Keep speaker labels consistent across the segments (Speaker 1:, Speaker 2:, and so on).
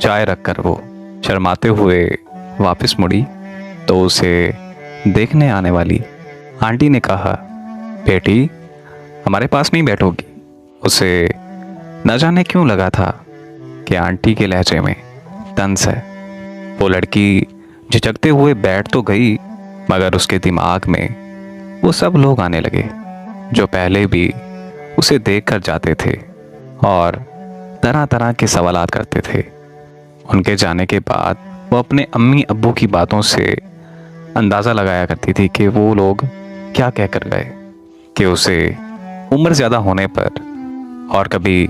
Speaker 1: चाय रखकर वो शर्माते हुए वापस मुड़ी तो उसे देखने आने वाली आंटी ने कहा, बेटी हमारे पास नहीं बैठोगी। उसे न जाने क्यों लगा था कि आंटी के लहजे में तंज है। वो लड़की झिझकते हुए बैठ तो गई, मगर उसके दिमाग में वो सब लोग आने लगे जो पहले भी उसे देख कर जाते थे और तरह तरह के सवालात करते थे। उनके जाने के बाद वो अपने अम्मी अब्बू की बातों से अंदाज़ा लगाया करती थी कि वो लोग क्या कह कर गए कि उसे उम्र ज़्यादा होने पर और कभी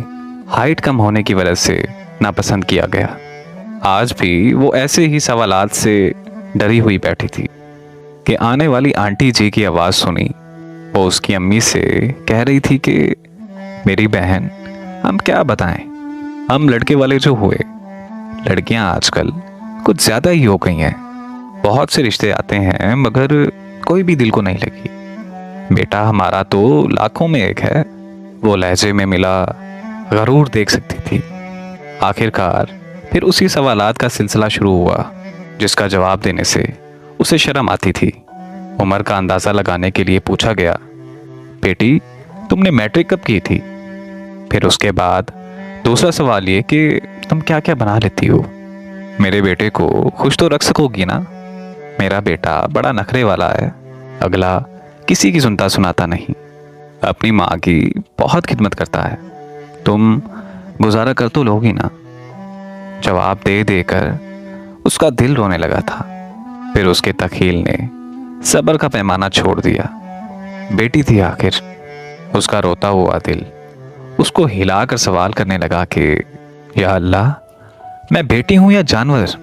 Speaker 1: हाइट कम होने की वजह से नापसंद किया गया। आज भी वो ऐसे ही सवालात से डरी हुई बैठी थी कि आने वाली आंटी जी की आवाज़ सुनी। वो उसकी अम्मी से कह रही थी कि मेरी बहन, हम क्या बताएं, हम लड़के वाले जो हुए, लड़कियां आजकल कुछ ज़्यादा ही हो गई हैं। बहुत से रिश्ते आते हैं मगर कोई भी दिल को नहीं लगी। बेटा हमारा तो लाखों में एक है। वो लहजे में मिला गरूर देख सकती थी। आखिरकार फिर उसी सवालात का सिलसिला शुरू हुआ जिसका जवाब देने से उसे शर्म आती थी। उम्र का अंदाज़ा लगाने के लिए पूछा गया, बेटी तुमने मैट्रिक कब की थी? फिर उसके बाद दूसरा सवाल ये कि तुम क्या क्या बना लेती हो? मेरे बेटे को खुश तो रख सकोगी ना? मेरा बेटा बड़ा नखरे वाला है, अगला किसी की सुनता सुनाता नहीं, अपनी माँ की बहुत खिदमत करता है। तुम गुजारा कर तो लोगी ना? जवाब दे देकर उसका दिल रोने लगा था। फिर उसके तखील ने सब्र का पैमाना छोड़ दिया। बेटी थी आखिर। उसका रोता हुआ दिल उसको हिलाकर सवाल करने लगा कि या अल्लाह, मैं बेटी हूं या जानवर?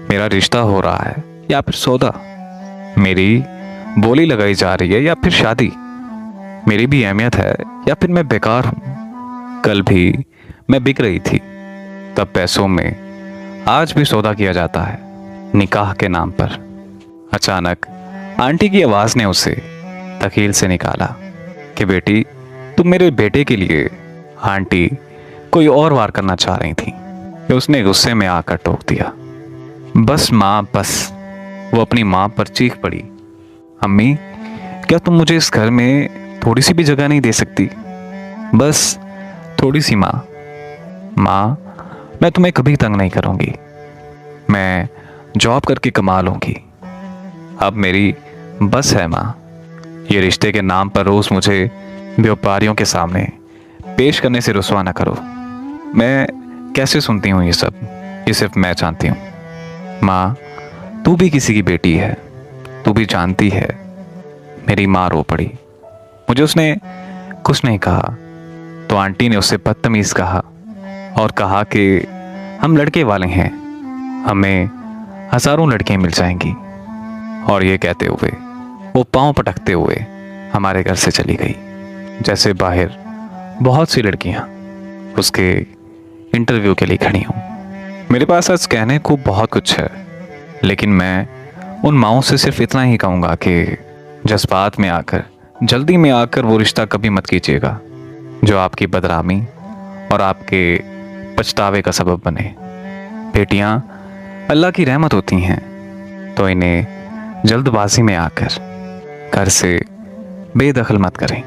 Speaker 1: मेरा रिश्ता हो रहा है या फिर सौदा? मेरी बोली लगाई जा रही है या फिर शादी? मेरी भी अहमियत है या फिर मैं बेकार हूं? कल भी मैं बिक रही थी, तब पैसों में आज भी सौदा किया जाता है निकाह के नाम पर। अचानक आंटी की आवाज ने उसे तकील से निकाला कि बेटी तुम मेरे बेटे के लिए। आंटी कोई और वार करना चाह रही थी कि उसने गुस्से में आकर टोक दिया, बस माँ बस। वो अपनी माँ पर चीख पड़ी, अम्मी क्या तुम मुझे इस घर में थोड़ी सी भी जगह नहीं दे सकती? बस थोड़ी सी माँ। माँ मैं तुम्हें कभी तंग नहीं करूँगी, मैं जॉब करके कमा लूँगी। अब मेरी बस है माँ। ये रिश्ते के नाम पर रोज़ मुझे व्यापारियों के सामने पेश करने से रुसवा न करो। मैं कैसे सुनती हूँ ये सब, ये सिर्फ मैं जानती हूँ। माँ तू भी किसी की बेटी है, तू भी जानती है। मेरी माँ रो पड़ी। मुझे उसने कुछ नहीं कहा तो आंटी ने उससे बदतमीज़ कहा और कहा कि हम लड़के वाले हैं, हमें हज़ारों लड़कियां मिल जाएंगी। और ये कहते हुए वो पांव पटकते हुए हमारे घर से चली गई, जैसे बाहर बहुत सी लड़कियां उसके इंटरव्यू के लिए खड़ी हों। मेरे पास आज कहने को बहुत कुछ है, लेकिन मैं उन माँओं से सिर्फ इतना ही कहूँगा कि जज्बात में आकर, जल्दी में आकर वो रिश्ता कभी मत कीजिएगा जो आपकी बदनामी और आपके पछतावे का सबब बने। बेटियां अल्लाह की रहमत होती हैं, तो इन्हें जल्दबाजी में आकर घर से बेदखल मत करें।